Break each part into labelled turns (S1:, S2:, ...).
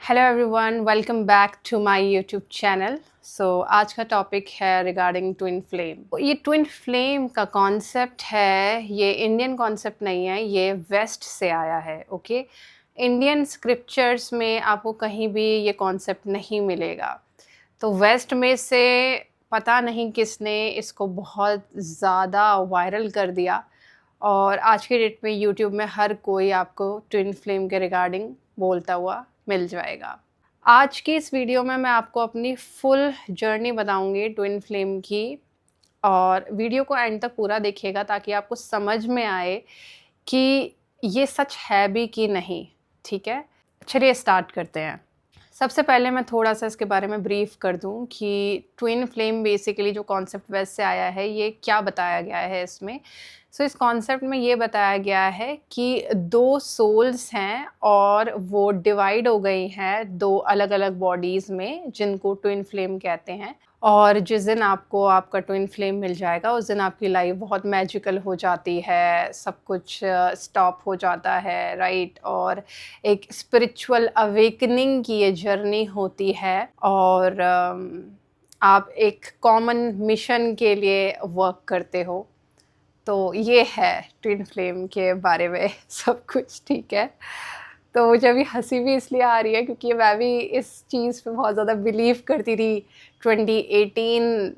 S1: Hello everyone, welcome back to my YouTube channel. आज का topic है रिगार्डिंग ट्विन फ्लेम। ये ट्विन फ्लेम का कॉन्सेप्ट है, ये इंडियन कॉन्सेप्ट नहीं है, ये वेस्ट से आया है। ओके, इंडियन स्क्रिप्चर्स में आपको कहीं भी ये कॉन्सेप्ट नहीं मिलेगा। तो वेस्ट में से पता नहीं किसने इसको बहुत ज़्यादा वायरल कर दिया और आज की डेट में यूट्यूब में हर कोई आपको ट्विन फ्लेम के रिगार्डिंग बोलता हुआ मिल जाएगा। आज की इस वीडियो में मैं आपको अपनी फुल जर्नी बताऊंगी ट्विन फ्लेम की, और वीडियो को एंड तक पूरा देखिएगा ताकि आपको समझ में आए कि ये सच है भी कि नहीं। ठीक है, चलिए स्टार्ट करते हैं। सबसे पहले मैं थोड़ा सा इसके बारे में ब्रीफ कर दूं कि ट्विन फ्लेम बेसिकली जो कॉन्सेप्ट वेस्ट से आया है, ये क्या बताया गया है इसमें। इस कॉन्सेप्ट में ये बताया गया है कि दो सोल्स हैं और वो डिवाइड हो गई हैं दो अलग अलग बॉडीज़ में, जिनको ट्विन फ्लेम कहते हैं। और जिस दिन आपको आपका ट्विन फ्लेम मिल जाएगा उस दिन आपकी लाइफ बहुत मैजिकल हो जाती है, सब कुछ स्टॉप हो जाता है, राइट। और एक स्पिरिचुअल अवेकनिंग की ये जर्नी होती है और आप एक कॉमन मिशन के लिए वर्क करते हो। तो ये है ट्विन फ्लेम के बारे में सब कुछ। ठीक है, तो मुझे अभी हंसी भी इसलिए आ रही है क्योंकि मैं भी इस चीज़ पे बहुत ज़्यादा बिलीव करती थी। 2018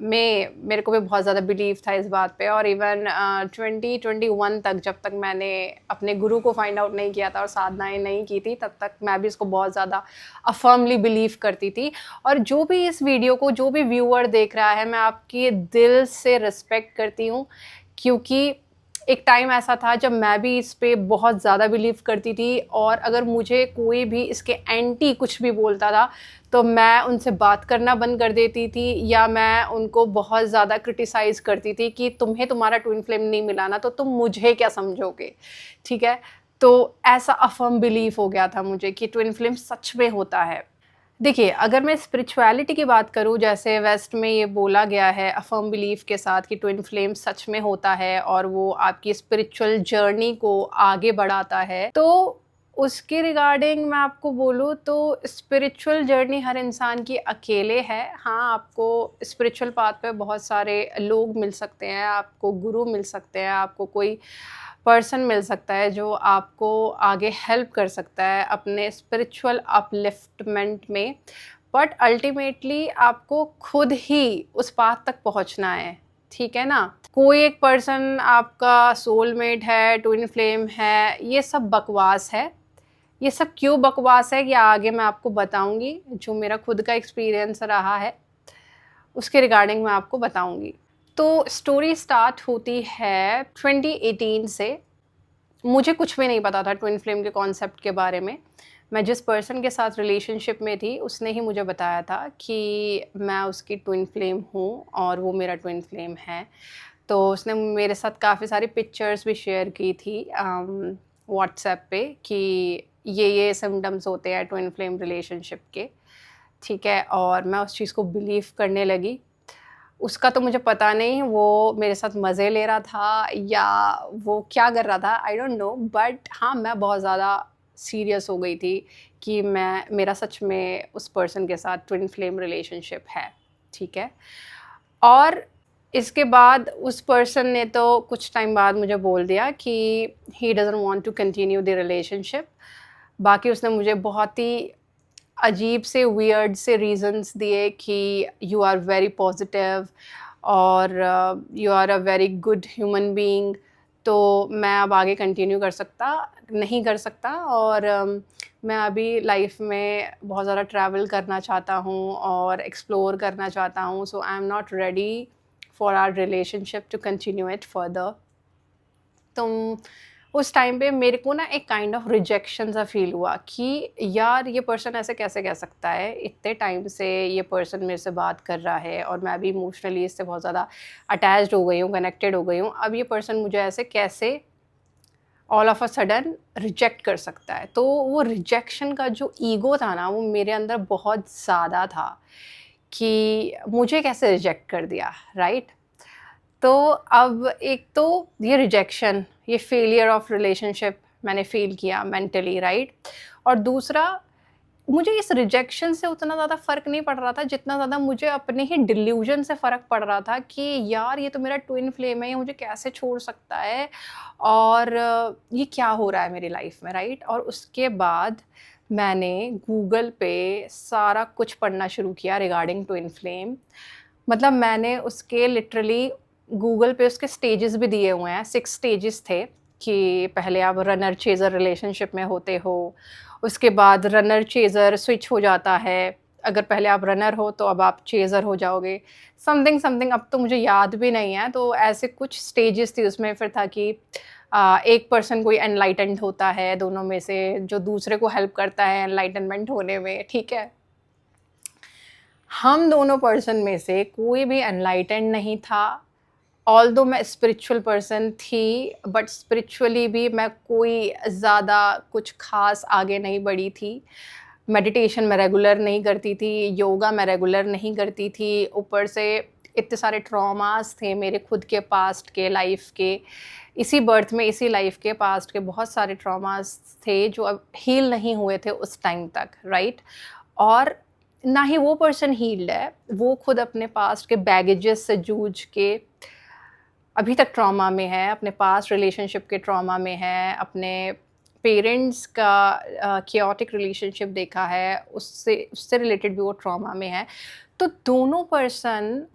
S1: में मेरे को भी बहुत ज़्यादा बिलीव था इस बात पे, और इवन 2021 तक, जब तक मैंने अपने गुरु को फाइंड आउट नहीं किया था और साधनाएं नहीं की थी, तब तक मैं भी इसको बहुत ज़्यादा अफर्मली बिलीव करती थी। और जो भी इस वीडियो को, जो भी व्यूअर देख रहा है, मैं आपकी दिल से रिस्पेक्ट करती हूँ, क्योंकि एक टाइम ऐसा था जब मैं भी इस पे बहुत ज़्यादा बिलीव करती थी, और अगर मुझे कोई भी इसके एंटी कुछ भी बोलता था तो मैं उनसे बात करना बंद कर देती थी, या मैं उनको बहुत ज़्यादा क्रिटिसाइज़ करती थी कि तुम्हें तुम्हारा ट्विन फ्लेम नहीं मिला ना तो तुम मुझे क्या समझोगे। ठीक है, तो ऐसा अफर्म बिलीव हो गया था मुझे कि ट्विन फ्लेम सच में होता है। देखिए, अगर मैं स्पिरिचुअलिटी की बात करूँ, जैसे वेस्ट में ये बोला गया है अफर्म बिलीफ के साथ कि ट्विन फ्लेम सच में होता है और वो आपकी स्पिरिचुअल जर्नी को आगे बढ़ाता है, तो उसके रिगार्डिंग मैं आपको बोलूँ तो स्पिरिचुअल जर्नी हर इंसान की अकेले है। हाँ, आपको स्पिरिचुअल पाथ पे बहुत सारे लोग मिल सकते हैं, आपको गुरु मिल सकते हैं, आपको कोई पर्सन मिल सकता है जो आपको आगे हेल्प कर सकता है अपने स्पिरिचुअल अपलिफ्टमेंट में, बट अल्टीमेटली आपको खुद ही उस पाथ तक पहुंचना है। ठीक है ना, कोई एक पर्सन आपका सोलमेट है, ट्विन फ्लेम है, ये सब बकवास है। ये सब क्यों बकवास है, कि आगे मैं आपको बताऊंगी। जो मेरा खुद का एक्सपीरियंस रहा है उसके रिगार्डिंग मैं आपको बताऊंगी। तो स्टोरी स्टार्ट होती है 2018 से। मुझे कुछ भी नहीं पता था ट्विन फ्लेम के कॉन्सेप्ट के बारे में। मैं जिस पर्सन के साथ रिलेशनशिप में थी उसने ही मुझे बताया था कि मैं उसकी ट्विन फ्लेम हूँ और वो मेरा ट्विन फ्लेम है। तो उसने मेरे साथ काफ़ी सारी पिक्चर्स भी शेयर की थी व्हाट्सएप पे कि ये सिम्टम्स होते हैं ट्विन फ्लेम रिलेशनशिप के। ठीक है, और मैं उस चीज़ को बिलीव करने लगी। उसका तो मुझे पता नहीं वो मेरे साथ मज़े ले रहा था या वो क्या कर रहा था, आई डोंट नो, बट हाँ, मैं बहुत ज़्यादा सीरियस हो गई थी कि मेरा सच में उस पर्सन के साथ ट्विन फ्लेम रिलेशनशिप है। ठीक है, और इसके बाद उस पर्सन ने तो कुछ टाइम बाद मुझे बोल दिया कि he doesn't want to continue the relationship. बाकी उसने मुझे बहुत ही अजीब से वियर्ड से रीजंस दिए कि यू आर वेरी पॉजिटिव और you are a very good human being, तो मैं अब आगे कंटिन्यू नहीं कर सकता, और मैं अभी लाइफ में बहुत ज़्यादा ट्रैवल करना चाहता हूँ और एक्सप्लोर करना चाहता हूँ, so I am not ready for our relationship to continue it further. तो उस टाइम पे मेरे को ना एक काइंड ऑफ रिजेक्शन सा फील हुआ कि यार ये पर्सन ऐसे कैसे कह सकता है, इतने टाइम से ये पर्सन मेरे से बात कर रहा है और मैं भी इमोशनली इससे बहुत ज़्यादा अटैच्ड हो गई हूँ, कनेक्टेड हो गई हूँ, अब ये पर्सन मुझे ऐसे कैसे all of a sudden reject कर सकता है। तो वो रिजेक्शन का जो ईगो था ना, वो मेरे अंदर बहुत ज़्यादा था कि मुझे कैसे रिजेक्ट कर दिया, राइट। तो अब एक तो ये रिजेक्शन, ये फेलियर ऑफ रिलेशनशिप, मैंने फ़ील किया मेंटली, राइट? और दूसरा, मुझे इस रिजेक्शन से उतना ज़्यादा फ़र्क नहीं पड़ रहा था जितना ज़्यादा मुझे अपने ही डिल्यूजन से फ़र्क पड़ रहा था कि यार ये तो मेरा ट्विन फ्लेम है, ये मुझे कैसे छोड़ सकता है, और ये क्या हो रहा है मेरी लाइफ में, राइट? और उसके बाद मैंने गूगल पे सारा कुछ पढ़ना शुरू किया रिगार्डिंग ट्विन फ्लेम। मतलब मैंने उसके लिटरली गूगल पे उसके स्टेजेस भी दिए हुए हैं, 6 स्टेजेस थे कि पहले आप रनर चेज़र रिलेशनशिप में होते हो, उसके बाद रनर चेज़र स्विच हो जाता है, अगर पहले आप रनर हो तो अब आप चेज़र हो जाओगे, समथिंग समथिंग, अब तो मुझे याद भी नहीं है। तो ऐसे कुछ स्टेजेस थी उसमें। फिर था कि एक पर्सन कोई एनलाइटेंड होता है दोनों में से, जो दूसरे को हेल्प करता है एनलाइटनमेंट होने में, ठीक है? हम दोनों पर्सन में से कोई भी एनलाइटेंड नहीं था। ऑल्दो मैं स्पिरिचुअल पर्सन थी, बट स्पिरिचुअली भी मैं कोई ज़्यादा कुछ ख़ास आगे नहीं बढ़ी थी। मेडिटेशन मैं रेगुलर नहीं करती थी, योगा मैं रेगुलर नहीं करती थी, ऊपर से इतने सारे ट्रॉमास थे मेरे खुद के पास्ट के, लाइफ के, इसी बर्थ में, इसी लाइफ के पास्ट के बहुत सारे ट्रॉमास थे जो अब हील नहीं हुए थे उस टाइम तक, राइट? और ना ही वो पर्सन हील्ड है, वो खुद अपने पास्ट के बैगेजेस से जूझ के अभी तक ट्रॉमा में है, अपने पास्ट रिलेशनशिप के ट्रॉमा में है, अपने पेरेंट्स का chaotic रिलेशनशिप देखा है, उससे उससे रिलेटेड भी वो ट्रॉमा में है। तो दोनों पर्सन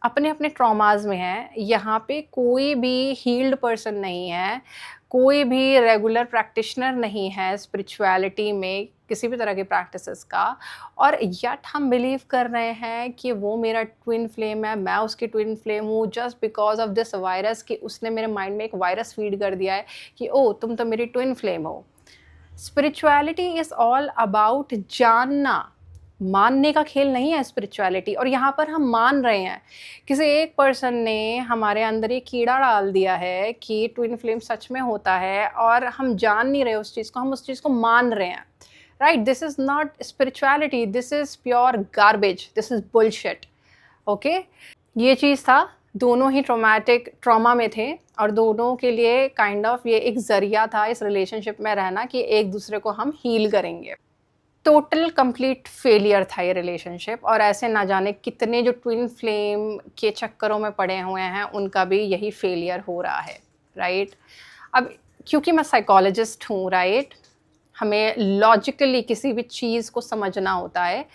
S1: अपने-अपने ट्रॉमास में हैं। यहाँ पे कोई भी हील्ड पर्सन नहीं है, कोई भी रेगुलर प्रैक्टिशनर नहीं है स्पिरिचुअलिटी में किसी भी तरह की प्रैक्टिसेस का, और यट हम बिलीव कर रहे हैं कि वो मेरा ट्विन फ्लेम है, मैं उसकी ट्विन फ्लेम हूँ, just because of this virus, कि उसने मेरे माइंड में एक वायरस फीड कर दिया है कि ओह! तुम तो मेरी ट्विन फ्लेम हो। स्पिरिचुअलिटी इज़ ऑल अबाउट जानना, मानने का खेल नहीं है स्पिरिचुअलिटी। और यहाँ पर हम मान रहे हैं, किसी एक पर्सन ने हमारे अंदर ये कीड़ा डाल दिया है कि ट्विन फ्लेम सच में होता है, और हम जान नहीं रहे उस चीज़ को, हम उस चीज़ को मान रहे हैं, right? This is not spirituality, this is pure garbage, this is bullshit, okay? ये चीज़ था, दोनों ही ट्रॉमा में थे, और दोनों के लिए काइंड ऑफ ये एक ज़रिया था इस रिलेशनशिप में रहना कि एक दूसरे को हम हील करेंगे। टोटल कंप्लीट फेलियर था ये रिलेशनशिप, और ऐसे ना जाने कितने जो ट्विन फ्लेम के चक्करों में पड़े हुए हैं उनका भी यही फेलियर हो रहा है, राइट? अब क्योंकि मैं साइकोलॉजिस्ट हूँ, राइट, हमें लॉजिकली किसी भी चीज़ को समझना होता है,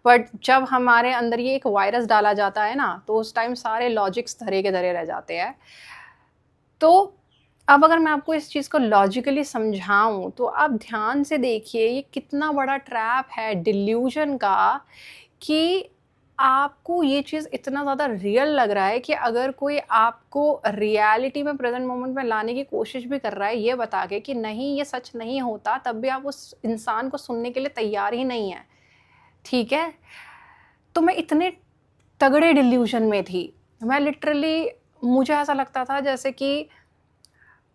S1: बट जब हमारे अंदर ये एक वायरस डाला जाता है ना, तो उस टाइम सारे लॉजिक्स धरे के धरे रह जाते हैं। तो अब अगर मैं आपको इस चीज़ को लॉजिकली समझाऊँ, तो आप ध्यान से देखिए ये कितना बड़ा ट्रैप है डिल्यूज़न का, कि आपको ये चीज़ इतना ज़्यादा रियल लग रहा है कि अगर कोई आपको रियलिटी में, प्रेज़ेंट मोमेंट में लाने की कोशिश भी कर रहा है ये बता के कि नहीं ये सच नहीं होता, तब भी आप उस इंसान को सुनने के लिए तैयार ही नहीं हैं, ठीक है? तो मैं इतने तगड़े डिल्यूज़न में थी। मैं लिटरली, मुझे ऐसा लगता था जैसे कि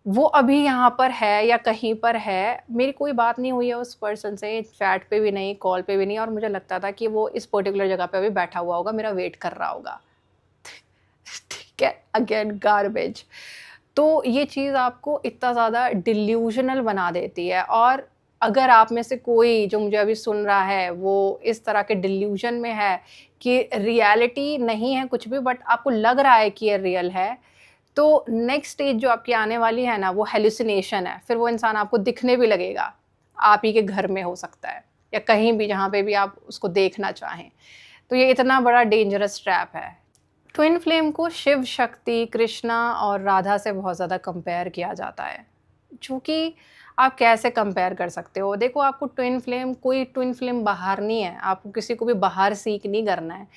S1: वो अभी यहाँ पर है या कहीं पर है, मेरी कोई बात नहीं हुई है उस पर्सन से, चैट पे भी नहीं, कॉल पे भी नहीं, और मुझे लगता था कि वो इस पर्टिकुलर जगह पे अभी बैठा हुआ होगा, मेरा वेट कर रहा होगा। ठीक है, अगेन गार्बेज। तो ये चीज़ आपको इतना ज़्यादा डिल्यूज़नल बना देती है, और अगर आप में से कोई जो मुझे अभी सुन रहा है, वो इस तरह के डिल्यूज़न में है कि रियलिटी नहीं है कुछ भी, बट आपको लग रहा है कि ये रियल है, तो नेक्स्ट स्टेज जो आपकी आने वाली है ना, वो हेलुसिनेशन है। फिर वो इंसान आपको दिखने भी लगेगा, आप ही के घर में हो सकता है, या कहीं भी जहाँ पे भी आप उसको देखना चाहें। तो ये इतना बड़ा डेंजरस ट्रैप है। ट्विन फ्लेम को शिव शक्ति, कृष्णा और राधा से बहुत ज़्यादा कंपेयर किया जाता है, जो कि आप कैसे कंपेयर कर सकते हो? देखो, आपको ट्विन फ्लेम, कोई ट्विन फ्लेम बाहर नहीं है, आपको किसी को भी बाहर सीक नहीं करना है।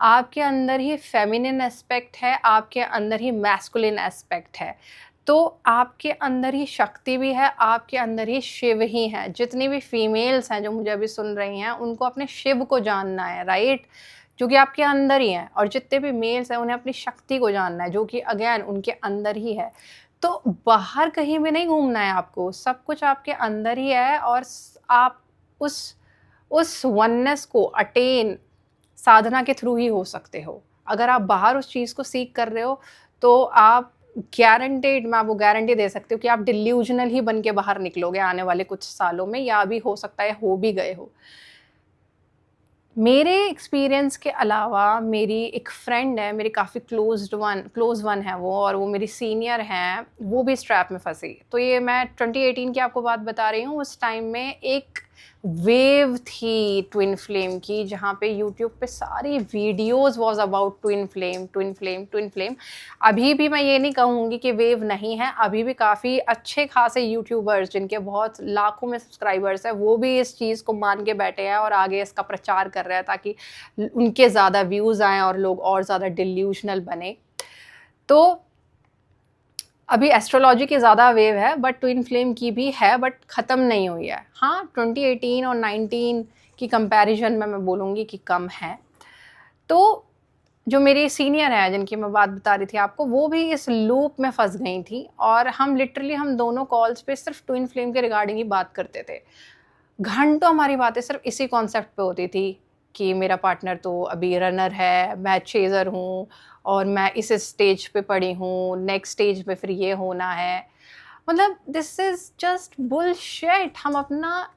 S1: आपके अंदर ही फेमिनिन एस्पेक्ट है, आपके अंदर ही मैस्कुलिन एस्पेक्ट है। तो आपके अंदर ही शक्ति भी है, आपके अंदर ही शिव ही हैं। जितनी भी फीमेल्स हैं जो मुझे अभी सुन रही हैं, उनको अपने शिव को जानना है, राइट? जो कि आपके अंदर ही हैं, और जितने भी मेल्स हैं उन्हें अपनी शक्ति को जानना है, जो कि अगेन उनके अंदर ही है। तो बाहर कहीं भी नहीं घूमना है आपको, सब कुछ आपके अंदर ही है, और आप उस वननेस को अटेन साधना के थ्रू ही हो सकते हो। अगर आप बाहर उस चीज़ को सीक कर रहे हो, तो आप गारंटेड, मैं आपको गारंटी दे सकती हूँ कि आप डिल्यूजनल ही बन के बाहर निकलोगे आने वाले कुछ सालों में, या अभी हो सकता है हो भी गए हो। मेरे एक्सपीरियंस के अलावा मेरी एक फ्रेंड है, मेरी काफ़ी क्लोज़ वन है वो, और वो मेरी सीनियर हैं, वो भी इस ट्रैप में फँसी। तो ये मैं 2018 की आपको बात बता रही हूँ। उस टाइम में एक वेव थी ट्विन फ्लेम की, जहाँ पे यूट्यूब पे सारी videos was about twin flame, twin flame, twin flame. अभी भी मैं ये नहीं कहूँगी कि वेव नहीं है, अभी भी काफ़ी अच्छे खासे यूट्यूबर्स जिनके बहुत लाखों में सब्सक्राइबर्स हैं, वो भी इस चीज़ को मान के बैठे हैं और आगे इसका प्रचार कर रहे हैं ताकि उनके ज़्यादा व्यूज़ आएँ और लोग और ज़्यादा डिल्यूशनल बने। तो अभी एस्ट्रोलॉजी की ज़्यादा वेव है, बट ट्विन फ्लेम की भी है, बट ख़त्म नहीं हुई है। हाँ, 2018 और 19 की कंपैरिजन में मैं बोलूँगी कि कम है। तो जो मेरी सीनियर है जिनकी मैं बात बता रही थी आपको, वो भी इस लूप में फँस गई थी, और हम दोनों कॉल्स पे सिर्फ ट्विन फ्लेम के रिगार्डिंग ही बात करते थे। घंटों हमारी बातें सिर्फ इसी कॉन्सेप्ट पे होती थी कि मेरा पार्टनर तो अभी रनर है, मैं चेज़र हूँ, और मैं इस स्टेज पे पड़ी हूँ, नेक्स्ट स्टेज पे फिर ये होना है। मतलब दिस इज़ जस्ट बुलशिट। हम अपना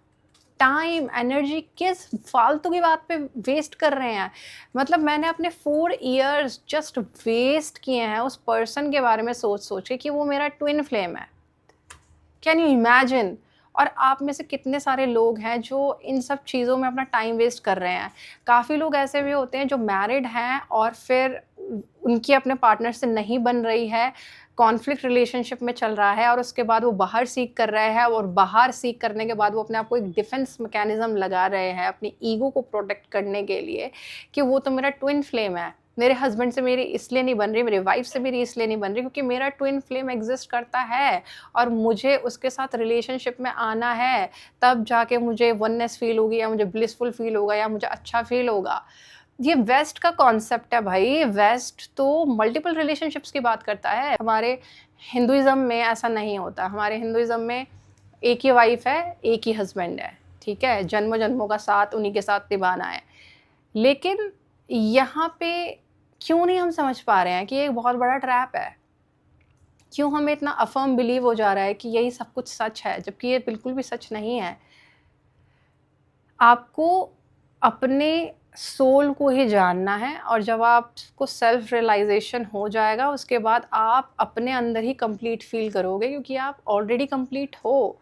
S1: टाइम, एनर्जी किस फालतू की बात पे वेस्ट कर रहे हैं। मतलब मैंने अपने 4 इयर्स जस्ट वेस्ट किए हैं उस पर्सन के बारे में सोच के कि वो मेरा ट्विन फ्लेम है। Can you imagine? और आप में से कितने सारे लोग हैं जो इन सब चीज़ों में अपना टाइम वेस्ट कर रहे हैं। काफ़ी लोग ऐसे भी होते हैं जो मैरिड हैं और फिर उनकी अपने पार्टनर से नहीं बन रही है, कॉन्फ्लिक्ट रिलेशनशिप में चल रहा है, और उसके बाद वो बाहर सीक कर रहे हैं, और बाहर सीक करने के बाद वो अपने आप को एक डिफेंस मैकेनिज्म लगा रहे हैं अपनी ईगो को प्रोटेक्ट करने के लिए कि वो तो मेरा ट्विन फ्लेम है। मेरे हस्बैंड से मेरी इसलिए नहीं बन रही, मेरी वाइफ से मेरी इसलिए नहीं बन रही क्योंकि मेरा ट्विन फ्लेम एग्जिस्ट करता है, और मुझे उसके साथ रिलेशनशिप में आना है, तब जाके मुझे वननेस फील होगी, या मुझे ब्लिसफुल फील होगा, या मुझे अच्छा फील होगा। ये वेस्ट का कॉन्सेप्ट है भाई। वेस्ट तो मल्टीपल रिलेशनशिप्स की बात करता है। हमारे हिंदुइज्म में ऐसा नहीं होता। हमारे हिंदुइज्म में एक ही वाइफ है, एक ही हस्बैंड है, ठीक है, जन्मों जन्मों का साथ उन्हीं के साथ निभाना है। लेकिन यहाँ पे क्यों नहीं हम समझ पा रहे हैं कि ये एक बहुत बड़ा ट्रैप है? क्यों हमें इतना अफर्म बिलीव हो जा रहा है कि यही सब कुछ सच है, जबकि ये बिल्कुल भी सच नहीं है। आपको अपने सोल को ही जानना है, और जब आपको सेल्फ रियलाइजेशन हो जाएगा, उसके बाद आप अपने अंदर ही कंप्लीट फील करोगे, क्योंकि आप ऑलरेडी कंप्लीट हो।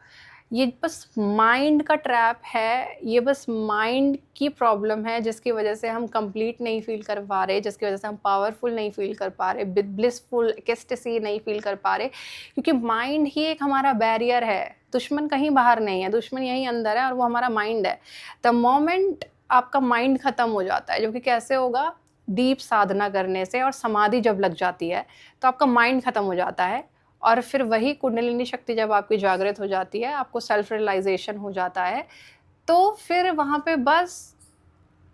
S1: ये बस माइंड का ट्रैप है, ये बस माइंड की प्रॉब्लम है जिसकी वजह से हम कंप्लीट नहीं फील कर पा रहे, जिसकी वजह से हम पावरफुल नहीं फील कर पा रहे, ब्लिसफुल एक्सटेसी नहीं फील कर पा रहे, क्योंकि माइंड ही एक हमारा बैरियर है। दुश्मन कहीं बाहर नहीं है, दुश्मन यहीं अंदर है, और वो हमारा माइंड है। द मोमेंट आपका माइंड ख़त्म हो जाता है, जो कि कैसे होगा? डीप साधना करने से, और समाधि जब लग जाती है तो आपका माइंड ख़त्म हो जाता है, और फिर वही कुंडलिनी शक्ति जब आपकी जागृत हो जाती है, आपको सेल्फ रियलाइजेशन हो जाता है, तो फिर वहाँ पे बस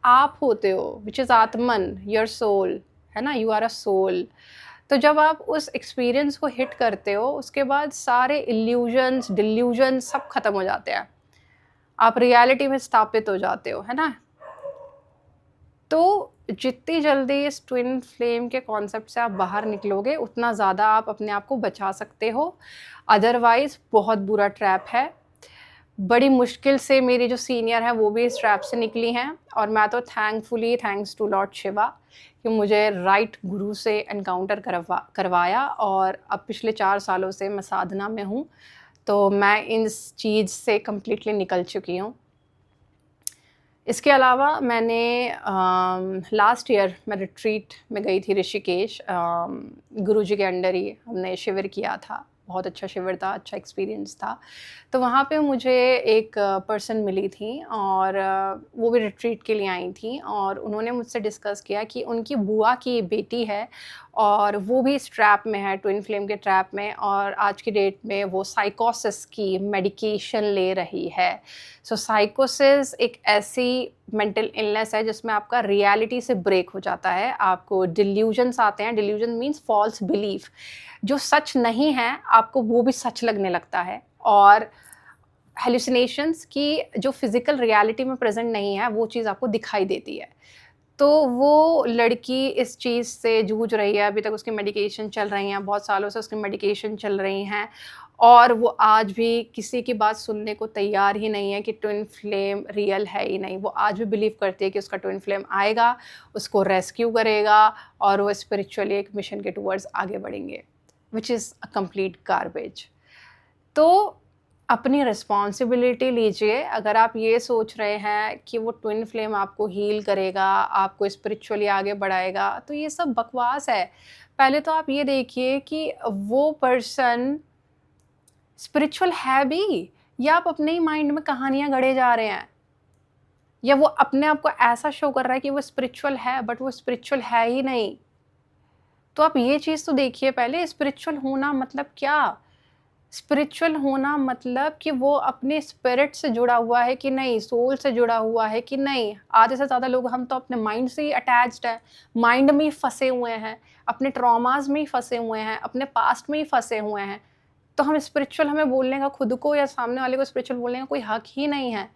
S1: आप होते हो, which is Atman, your soul, है ना, यू आर अ सोल। तो जब आप उस एक्सपीरियंस को हिट करते हो, उसके बाद सारे इल्यूजन्स, डिल्यूजन्स सब खत्म हो जाते हैं। आप रियलिटी में स्थापित हो जाते हो, है ना? तो जितनी जल्दी इस ट्विन फ्लेम के कॉन्सेप्ट से आप बाहर निकलोगे, उतना ज़्यादा आप अपने आप को बचा सकते हो। अदरवाइज़ बहुत बुरा ट्रैप है। बड़ी मुश्किल से मेरी जो सीनियर है वो भी इस ट्रैप से निकली हैं, और मैं तो thankfully, thanks to lord Shiva, कि मुझे राइट गुरु से एनकाउंटर करवाया, और अब पिछले 4 सालों से मैं साधना में हूँ, तो मैं इस चीज़ से कम्प्लीटली निकल चुकी हूँ। इसके अलावा मैंने लास्ट ईयर मैं रिट्रीट में गई थी ऋषिकेश, गुरुजी के अंडर ही हमने शिविर किया था। बहुत अच्छा शिविर था, अच्छा एक्सपीरियंस था। तो वहाँ पे मुझे एक पर्सन मिली थी, और वो भी रिट्रीट के लिए आई थी, और उन्होंने मुझसे डिस्कस किया कि उनकी बुआ की बेटी है, और वो भी इस ट्रैप में है, ट्विन फ्लेम के ट्रैप में, और आज की डेट में वो साइकोसिस की मेडिकेशन ले रही है। सो साइकोसिस एक ऐसी मेंटल इलनेस है जिसमें आपका रियलिटी से ब्रेक हो जाता है, आपको डिल्यूजन्स आते हैं। डिल्यूजन मीन्स फॉल्स बिलीफ, जो सच नहीं है आपको वो भी सच लगने लगता है, और हेलुसिनेशंस की जो फिजिकल रियलिटी में प्रेजेंट नहीं है वो चीज़ आपको दिखाई देती है। तो वो लड़की इस चीज़ से जूझ रही है, अभी तक उसकी मेडिकेशन चल रही हैं, बहुत सालों से उसकी मेडिकेशन चल रही हैं और वो आज भी किसी की बात सुनने को तैयार ही नहीं है कि ट्विन फ्लेम रियल है ही नहीं। वो आज भी बिलीव करती है कि उसका ट्विन फ्लेम आएगा, उसको रेस्क्यू करेगा और वो स्पिरिचुअली एक मिशन के टुवर्ड्स आगे बढ़ेंगे, which is a complete garbage. तो अपनी रिस्पॉन्सिबिलिटी लीजिए। अगर आप ये सोच रहे हैं कि वो ट्विन फ्लेम आपको हील करेगा, आपको स्पिरिचुअली आगे बढ़ाएगा, तो ये सब बकवास है। पहले तो आप ये देखिए कि वो पर्सन स्पिरिचुअल है भी, या आप अपने ही माइंड में कहानियाँ गढ़े जा रहे हैं, या वो अपने आप को ऐसा शो कर रहा है कि वो स्पिरिचुअल है बट वो स्पिरिचुअल है ही नहीं। तो आप ये चीज़ तो देखिए पहले, स्पिरिचुअल होना मतलब क्या? स्पिरिचुअल होना मतलब कि वो अपने स्पिरिट से जुड़ा हुआ है कि नहीं, सोल से जुड़ा हुआ है कि नहीं। आधे से ज़्यादा लोग हम तो अपने माइंड से ही अटैच्ड हैं, माइंड में ही फंसे हुए हैं, अपने ट्रॉमास में ही फंसे हुए हैं, अपने पास्ट में ही फंसे हुए हैं। तो हम स्पिरिचुअल, हमें बोलने का खुद को या सामने वाले को स्पिरिचुअल बोलने का कोई हक ही नहीं है।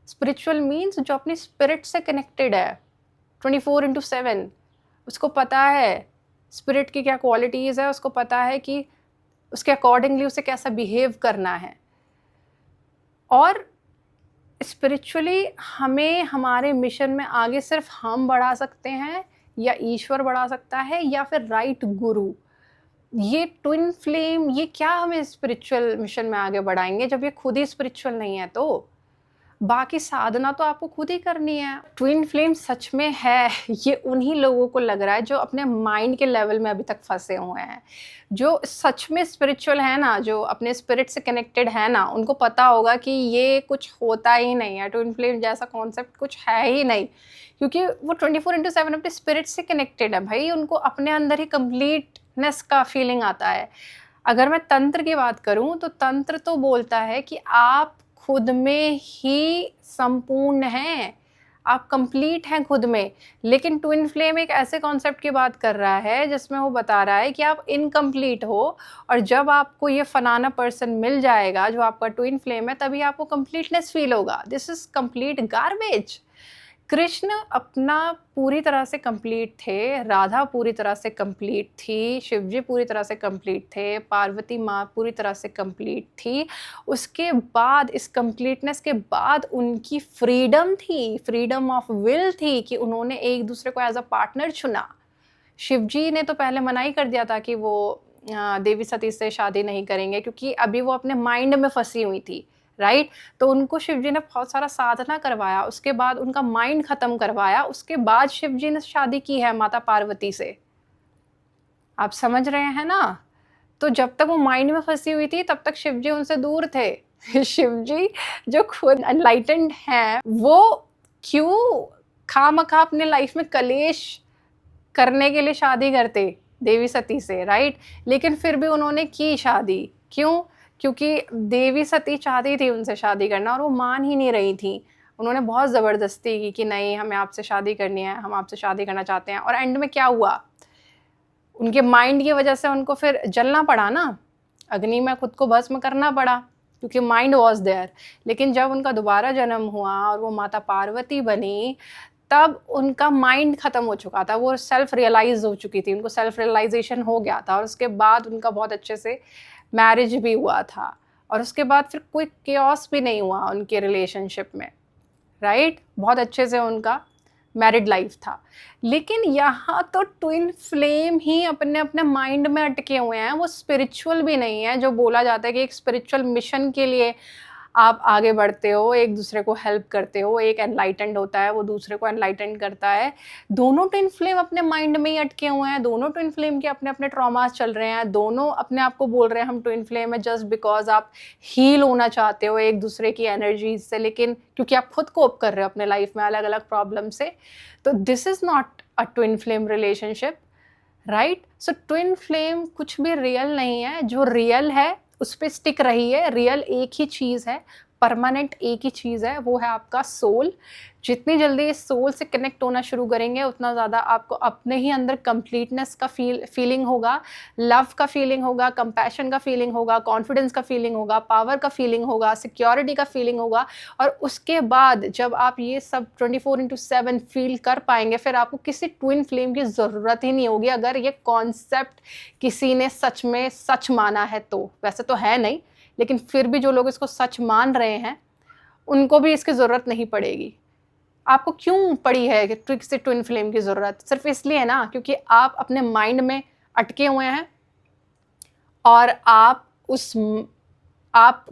S1: स्पिरिचुअल मीन्स जो अपनी स्पिरिट से कनेक्टेड है 24/7, उसको पता है स्पिरिट की क्या क्वालिटीज़ है, उसको पता है कि उसके अकॉर्डिंगली उसे कैसा बिहेव करना है। और स्पिरिचुअली हमें हमारे मिशन में आगे सिर्फ हम बढ़ा सकते हैं, या ईश्वर बढ़ा सकता है, या फिर राइट गुरु। ये ट्विन फ्लेम, ये क्या हमें स्पिरिचुअल मिशन में आगे बढ़ाएंगे जब ये खुद ही स्पिरिचुअल नहीं है? तो बाकी साधना तो आपको खुद ही करनी है। ट्विन फ्लेम सच में है, ये उन्हीं लोगों को लग रहा है जो अपने माइंड के लेवल में अभी तक फंसे हुए हैं। जो सच में स्पिरिचुअल है ना, जो अपने स्पिरिट से कनेक्टेड है ना, उनको पता होगा कि ये कुछ होता ही नहीं है, ट्विन फ्लेम जैसा कॉन्सेप्ट कुछ है ही नहीं, क्योंकि वो 24/7 अपने स्पिरिट से कनेक्टेड है भाई। उनको अपने अंदर ही कंप्लीटनेस का फीलिंग आता है। अगर मैं तंत्र की बात करूं तो तंत्र तो बोलता है कि आप खुद में ही संपूर्ण हैं, आप कंप्लीट हैं खुद में। लेकिन ट्विन फ्लेम एक ऐसे कॉन्सेप्ट की बात कर रहा है जिसमें वो बता रहा है कि आप इनकम्प्लीट हो, और जब आपको ये फलाना पर्सन मिल जाएगा जो आपका ट्विन फ्लेम है, तभी आपको कंप्लीटनेस फील होगा। This is complete garbage. Krishna अपना पूरी तरह से कंप्लीट थे, राधा पूरी तरह से कंप्लीट थी, शिवजी पूरी तरह से कंप्लीट थे, पार्वती माँ पूरी तरह से कंप्लीट थी। उसके बाद, इस कंप्लीटनेस के बाद उनकी फ्रीडम थी, फ्रीडम ऑफ विल थी कि उन्होंने एक दूसरे को एज अ पार्टनर चुना। शिवजी ने तो पहले मना ही कर दिया था कि वो देवी सती से शादी नहीं करेंगे, क्योंकि अभी वो अपने माइंड में फंसी हुई थी, राइट। तो उनको शिवजी ने बहुत सारा साधना करवाया, उसके बाद उनका माइंड खत्म करवाया, उसके बाद शिवजी ने शादी की है माता पार्वती से। आप समझ रहे हैं ना? तो जब तक वो माइंड में फंसी हुई थी तब तक शिवजी उनसे दूर थे। शिवजी जो खुद एनलाइटेंड हैं, वो क्यों खामखा अपने लाइफ में कलेश करने के लिए शादी करते देवी सती से, राइट। लेकिन फिर भी उन्होंने की शादी, क्यों? क्योंकि देवी सती चाहती थी उनसे शादी करना और वो मान ही नहीं रही थी। उन्होंने बहुत ज़बरदस्ती की कि नहीं, हमें आपसे शादी करनी है, हम आपसे शादी करना चाहते हैं। और एंड में क्या हुआ? उनके माइंड की वजह से उनको फिर जलना पड़ा ना, अग्नि में खुद को भस्म करना पड़ा, क्योंकि माइंड वॉज देयर। लेकिन जब उनका दोबारा जन्म हुआ और वो माता पार्वती बनी, तब उनका माइंड ख़त्म हो चुका था, वो सेल्फ रियलाइज़ हो चुकी थी, उनको सेल्फ रियलाइजेशन हो गया था। और उसके बाद उनका बहुत अच्छे से मैरिज भी हुआ था, और उसके बाद फिर कोई केओस भी नहीं हुआ उनके रिलेशनशिप में, राइट। बहुत अच्छे से उनका मैरिड लाइफ था। लेकिन यहाँ तो ट्विन फ्लेम ही अपने अपने माइंड में अटके हुए हैं, वो स्पिरिचुअल भी नहीं है। जो बोला जाता है कि एक स्पिरिचुअल मिशन के लिए आप आगे बढ़ते हो, एक दूसरे को हेल्प करते हो, एक एनलाइटेंड होता है वो दूसरे को एनलाइटेंड करता है। दोनों ट्विन फ्लेम अपने माइंड में ही अटके हुए हैं, दोनों ट्विन फ्लेम के अपने अपने ट्रॉमास चल रहे हैं, दोनों अपने आप को बोल रहे हैं हम ट्विन फ्लेम है, जस्ट बिकॉज आप हील होना चाहते हो एक दूसरे की एनर्जी से, लेकिन क्योंकि आप खुद कोप कर रहे हो अपने लाइफ में अलग अलग प्रॉब्लम से। तो this is not a twin flame relationship, right. So twin flame कुछ भी रियल नहीं है। जो रियल है उस पर स्टिक रही है। रियल एक ही चीज़ है, परमानेंट एक ही चीज़ है, वो है आपका सोल। जितनी जल्दी इस सोल से कनेक्ट होना शुरू करेंगे उतना ज़्यादा आपको अपने ही अंदर कंप्लीटनेस का फीलिंग होगा, लव का फीलिंग होगा, कंपैशन का फीलिंग होगा, कॉन्फिडेंस का फीलिंग होगा, पावर का फीलिंग होगा, सिक्योरिटी का फीलिंग होगा। और उसके बाद जब आप ये सब 24/7 फील कर पाएंगे, फिर आपको किसी ट्विन फ्लेम की ज़रूरत ही नहीं होगी, अगर ये कॉन्सेप्ट किसी ने सच में सच माना है तो। वैसे तो है नहीं, लेकिन फिर भी जो लोग इसको सच मान रहे हैं उनको भी इसकी ज़रूरत नहीं पड़ेगी। आपको क्यों पड़ी है कि किसी ट्विन फ्लेम की ज़रूरत? सिर्फ इसलिए ना क्योंकि आप अपने माइंड में अटके हुए हैं और आप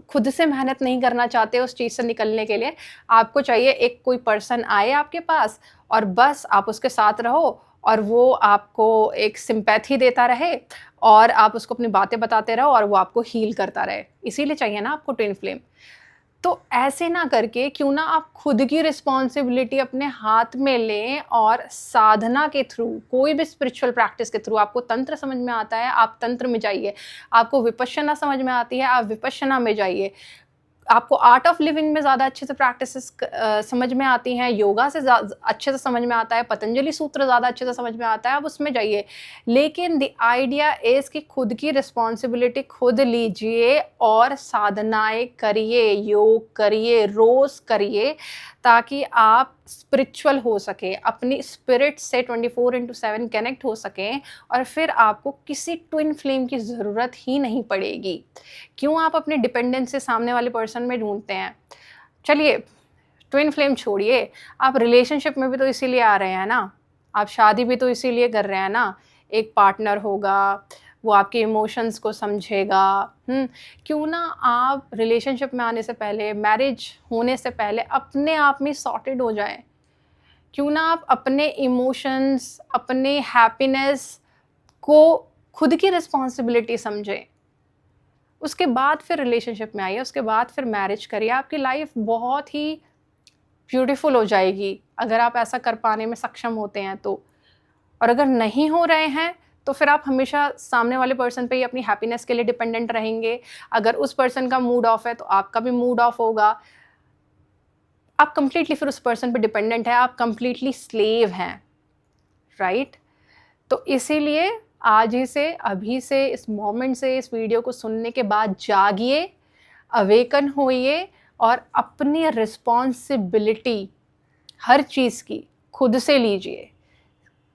S1: खुद से मेहनत नहीं करना चाहते उस चीज़ से निकलने के लिए। आपको चाहिए एक कोई पर्सन आए आपके पास और बस आप उसके साथ रहो और वो आपको एक सिंपैथी देता रहे और आप उसको अपनी बातें बताते रहो और वो आपको हील करता रहे। इसीलिए चाहिए ना आपको ट्विन फ्लेम। तो ऐसे ना करके क्यों ना आप खुद की रिस्पॉन्सिबिलिटी अपने हाथ में लें और साधना के थ्रू, कोई भी स्पिरिचुअल प्रैक्टिस के थ्रू, आपको तंत्र समझ में आता है आप तंत्र में जाइए, आपको विपश्यना समझ में आती है आप विपश्यना में जाइए, आपको आर्ट ऑफ लिविंग में ज़्यादा अच्छे से प्रैक्टिसेस समझ में आती हैं, योगा से अच्छे से समझ में आता है, पतंजलि सूत्र ज़्यादा अच्छे से समझ में आता है, आप उसमें जाइए। लेकिन द आइडिया इज़ कि खुद की रिस्पॉन्सिबिलिटी खुद लीजिए और साधनाएं करिए, योग करिए, रोज़ करिए, ताकि आप स्पिरिचुअल हो सके, अपनी स्पिरिट से 24/7 कनेक्ट हो सकें और फिर आपको किसी ट्विन फ्लेम की ज़रूरत ही नहीं पड़ेगी। क्यों आप अपने डिपेंडेंस से सामने वाले पर्सन में ढूंढते हैं? चलिए ट्विन फ्लेम छोड़िए, आप रिलेशनशिप में भी तो इसीलिए आ रहे हैं ना, आप शादी भी तो इसीलिए कर रहे हैं ना। एक पार्टनर होगा, वो आपके इमोशंस को समझेगा। क्यों ना आप रिलेशनशिप में आने से पहले, मैरिज होने से पहले अपने आप में सॉर्टेड हो जाएं? क्यों ना आप अपने इमोशंस, अपने हैप्पीनेस को खुद की रिस्पॉन्सिबिलिटी समझें, उसके बाद फिर रिलेशनशिप में आइए, उसके बाद फिर मैरिज करिए। आपकी लाइफ बहुत ही ब्यूटीफुल हो जाएगी अगर आप ऐसा कर पाने में सक्षम होते हैं तो। और अगर नहीं हो रहे हैं तो फिर आप हमेशा सामने वाले पर्सन पे ही अपनी हैप्पीनेस के लिए डिपेंडेंट रहेंगे। अगर उस पर्सन का मूड ऑफ है तो आपका भी मूड ऑफ होगा। आप कंप्लीटली फिर उस पर्सन पे डिपेंडेंट है, आप कंप्लीटली स्लेव हैं, राइट? तो इसीलिए आज ही से, अभी से, इस मोमेंट से, इस वीडियो को सुनने के बाद जागिए, अवेकन होइए और अपनी रिस्पॉन्सिबिलिटी हर चीज़ की खुद से लीजिए।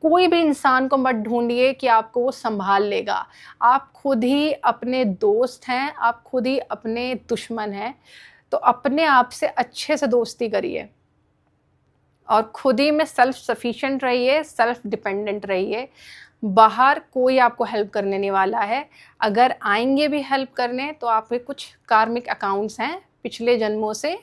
S1: कोई भी इंसान को मत ढूंढिए कि आपको वो संभाल लेगा। आप खुद ही अपने दोस्त हैं, आप खुद ही अपने दुश्मन हैं। तो अपने आप से अच्छे से दोस्ती करिए और खुद ही में सेल्फ सफिशिएंट रहिए, सेल्फ डिपेंडेंट रहिए। बाहर कोई आपको हेल्प करने नहीं वाला है। अगर आएंगे भी हेल्प करने तो आपके कुछ कार्मिक अकाउंट्स हैं पिछले जन्मों से,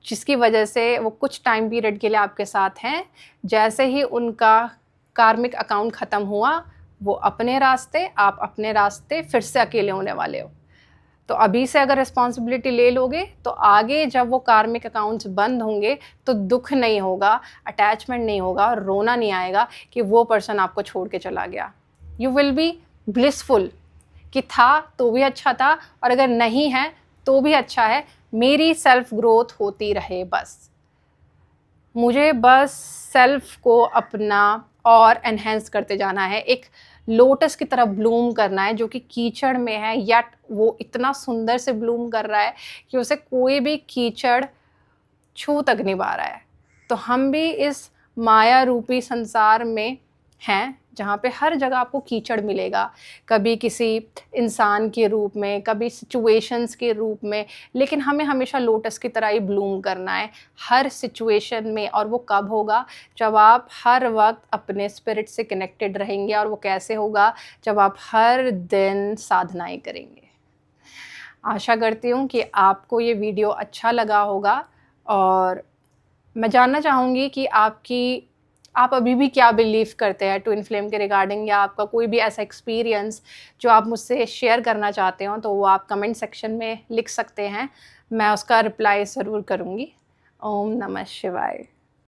S1: जिसकी वजह से वो कुछ टाइम पीरियड के लिए आपके साथ हैं। जैसे ही उनका कार्मिक अकाउंट ख़त्म हुआ, वो अपने रास्ते, आप अपने रास्ते, फिर से अकेले होने वाले हो। तो अभी से अगर रिस्पॉन्सिबिलिटी ले लोगे तो आगे जब वो कार्मिक अकाउंट्स बंद होंगे तो दुख नहीं होगा, अटैचमेंट नहीं होगा, रोना नहीं आएगा कि वो पर्सन आपको छोड़ के चला गया। यू विल बी ब्लिसफुल कि था तो भी अच्छा था और अगर नहीं है तो भी अच्छा है, मेरी सेल्फ ग्रोथ होती रहे। बस मुझे बस सेल्फ को अपना और एनहेंस करते जाना है, एक लोटस की तरह ब्लूम करना है जो कि कीचड़ में है, यट वो इतना सुंदर से ब्लूम कर रहा है कि उसे कोई भी कीचड़ छू तक नहीं पा रहा है। तो हम भी इस माया रूपी संसार में हैं जहाँ पे हर जगह आपको कीचड़ मिलेगा, कभी किसी इंसान के रूप में, कभी सिचुएशंस के रूप में, लेकिन हमें हमेशा लोटस की तरह ही ब्लूम करना है हर सिचुएशन में। और वो कब होगा? जब आप हर वक्त अपने स्पिरिट से कनेक्टेड रहेंगे। और वो कैसे होगा? जब आप हर दिन साधनाएं करेंगे। आशा करती हूँ कि आपको ये वीडियो अच्छा लगा होगा और मैं जानना चाहूँगी कि आप अभी भी क्या बिलीव करते हैं ट्विन फ्लेम के रिगार्डिंग, या आपका कोई भी ऐसा एक्सपीरियंस जो आप मुझसे शेयर करना चाहते हो तो वो आप कमेंट सेक्शन में लिख सकते हैं। मैं उसका रिप्लाई ज़रूर करूँगी। ओम नमः शिवाय।